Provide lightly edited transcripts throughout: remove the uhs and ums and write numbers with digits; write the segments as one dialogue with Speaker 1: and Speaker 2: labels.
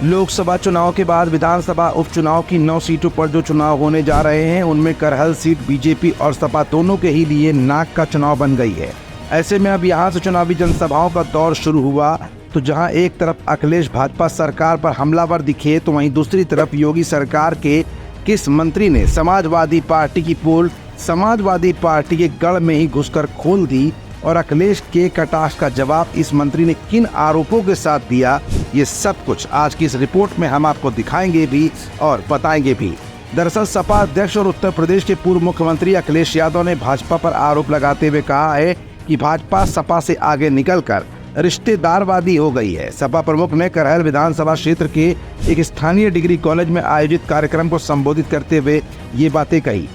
Speaker 1: लोकसभा चुनाव के बाद विधानसभा उपचुनाव की 9 सीटों पर जो चुनाव होने जा रहे हैं उनमें करहल सीट बीजेपी और सपा दोनों के ही लिए नाक का चुनाव बन गई है। ऐसे में अब यहाँ से चुनावी जनसभाओं का दौर शुरू हुआ तो जहां एक तरफ अखिलेश भाजपा सरकार पर हमलावर दिखे तो वहीं दूसरी तरफ योगी सरकार के किस मंत्री ने समाजवादी पार्टी की पोल समाजवादी पार्टी के गढ़ में ही घुसकर खोल दी और अखिलेश के कटाक्ष का जवाब इस मंत्री ने किन आरोपों के साथ दिया, ये सब कुछ आज की इस रिपोर्ट में हम आपको दिखाएंगे भी और बताएंगे भी। दरअसल सपा अध्यक्ष और उत्तर प्रदेश के पूर्व मुख्यमंत्री अखिलेश यादव ने भाजपा पर आरोप लगाते हुए कहा है कि भाजपा सपा से आगे निकलकर रिश्तेदारवादी हो गई है। सपा प्रमुख ने करहल विधानसभा क्षेत्र के एक स्थानीय डिग्री कॉलेज में आयोजित कार्यक्रम को संबोधित करते हुए ये बातें कही।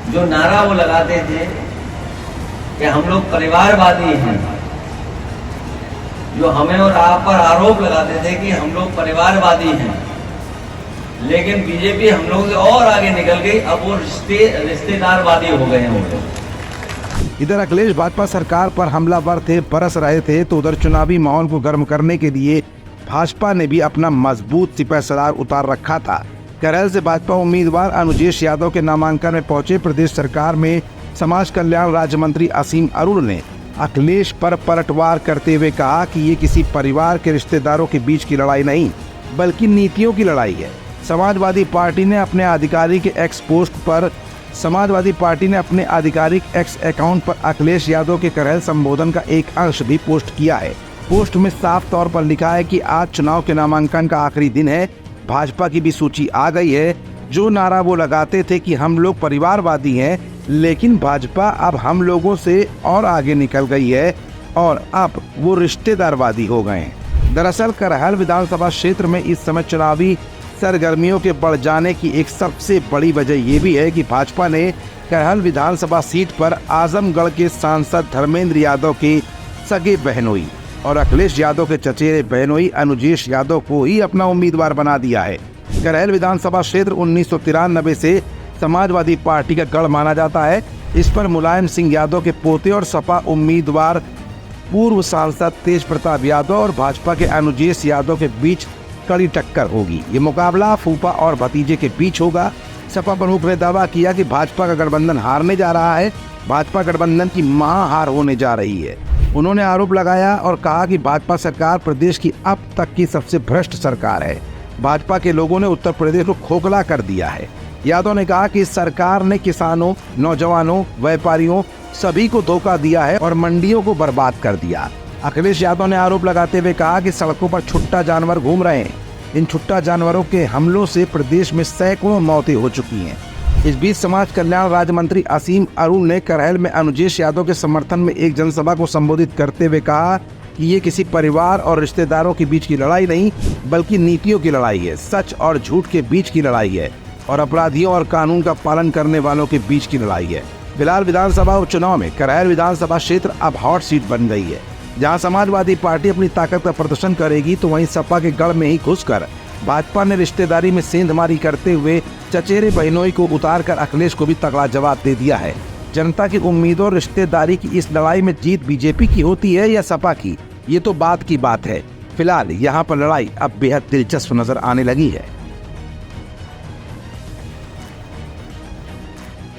Speaker 2: जो नारा वो लगाते थे कि हम लोग परिवारवादी हैं, जो हमें और आप पर आरोप लगाते थे कि हम लोग परिवारवादी हैं, लेकिन बीजेपी हम लोगों से और आगे निकल गई। अब वो रिश्तेदारवादी हो गए हैं।
Speaker 1: इधर अखिलेश भाजपा सरकार पर हमलावर थे, बरस रहे थे, तो उधर चुनावी माहौल को गर्म करने के लिए भाजपा ने भी अपना मजबूत सिपहसालार उतार रखा था। करहल से भाजपा उम्मीदवार अनुजेश यादव के नामांकन में पहुंचे प्रदेश सरकार में समाज कल्याण राज्य मंत्री असीम अरुण ने अखिलेश पर पलटवार करते हुए कहा कि ये किसी परिवार के रिश्तेदारों के बीच की लड़ाई नहीं बल्कि नीतियों की लड़ाई है। समाजवादी पार्टी ने अपने आधिकारिक एक्स अकाउंट पर अखिलेश यादव के करहल संबोधन का एक अंश भी पोस्ट किया है। पोस्ट में साफ तौर पर लिखा है कि आज चुनाव के नामांकन का आखिरी दिन है, भाजपा की भी सूची आ गई है। जो नारा वो लगाते थे कि हम लोग परिवारवादी हैं, लेकिन भाजपा अब हम लोगों से और आगे निकल गई है और अब वो रिश्तेदारवादी हो गए हैं। दरअसल करहल विधानसभा क्षेत्र में इस समय चुनावी सरगर्मियों के बढ़ जाने की एक सबसे बड़ी वजह ये भी है कि भाजपा ने करहल विधानसभा सीट पर आजमगढ़ के सांसद धर्मेंद्र यादव के सगे बहनोई और अखिलेश यादव के चचेरे बहनोई अनुजेश यादव को ही अपना उम्मीदवार बना दिया है। करहल विधानसभा क्षेत्र 1993 से समाजवादी पार्टी का गढ़ माना जाता है। इस पर मुलायम सिंह यादव के पोते और सपा उम्मीदवार पूर्व सांसद तेज प्रताप यादव और भाजपा के अनुजेश यादव के बीच कड़ी टक्कर होगी। ये मुकाबला फूफा और भतीजे के बीच होगा। सपा प्रमुख ने दावा किया कि भाजपा का गठबंधन हारने जा रहा है, भाजपा गठबंधन की महाहार होने जा रही है। उन्होंने आरोप लगाया और कहा कि भाजपा सरकार प्रदेश की अब तक की सबसे भ्रष्ट सरकार है। भाजपा के लोगों ने उत्तर प्रदेश को खोखला कर दिया है। यादव ने कहा कि इस सरकार ने किसानों, नौजवानों, व्यापारियों सभी को धोखा दिया है और मंडियों को बर्बाद कर दिया। अखिलेश यादव ने आरोप लगाते हुए कहा कि सड़कों पर छुट्टा जानवर घूम रहे हैं। इन छुट्टा जानवरों के हमलों से प्रदेश में सैकड़ों मौतें हो चुकी हैं। इस बीच समाज कल्याण राज्य मंत्री असीम अरुण ने करहल में अनुजेश यादव के समर्थन में एक जनसभा को संबोधित करते हुए कहा कि ये किसी परिवार और रिश्तेदारों के बीच की लड़ाई नहीं बल्कि नीतियों की लड़ाई है, सच और झूठ के बीच की लड़ाई है और अपराधियों और कानून का पालन करने वालों के बीच की लड़ाई है। फिलहाल विधानसभा उपचुनाव में करहल विधानसभा क्षेत्र अब हॉट सीट बन गई है। जहां समाजवादी पार्टी अपनी ताकत का प्रदर्शन करेगी तो वहीं सपा के गढ़ में ही घुसकर भाजपा ने रिश्तेदारी में सेंधमारी करते हुए चचेरे बहनोई को उतारकर अखिलेश को भी तगड़ा जवाब दे दिया है। जनता की उम्मीदों और रिश्तेदारी की इस लड़ाई में जीत बीजेपी की होती है या सपा की, ये तो बात की बात है। फिलहाल यहाँ पर लड़ाई अब बेहद दिलचस्प नजर आने लगी है।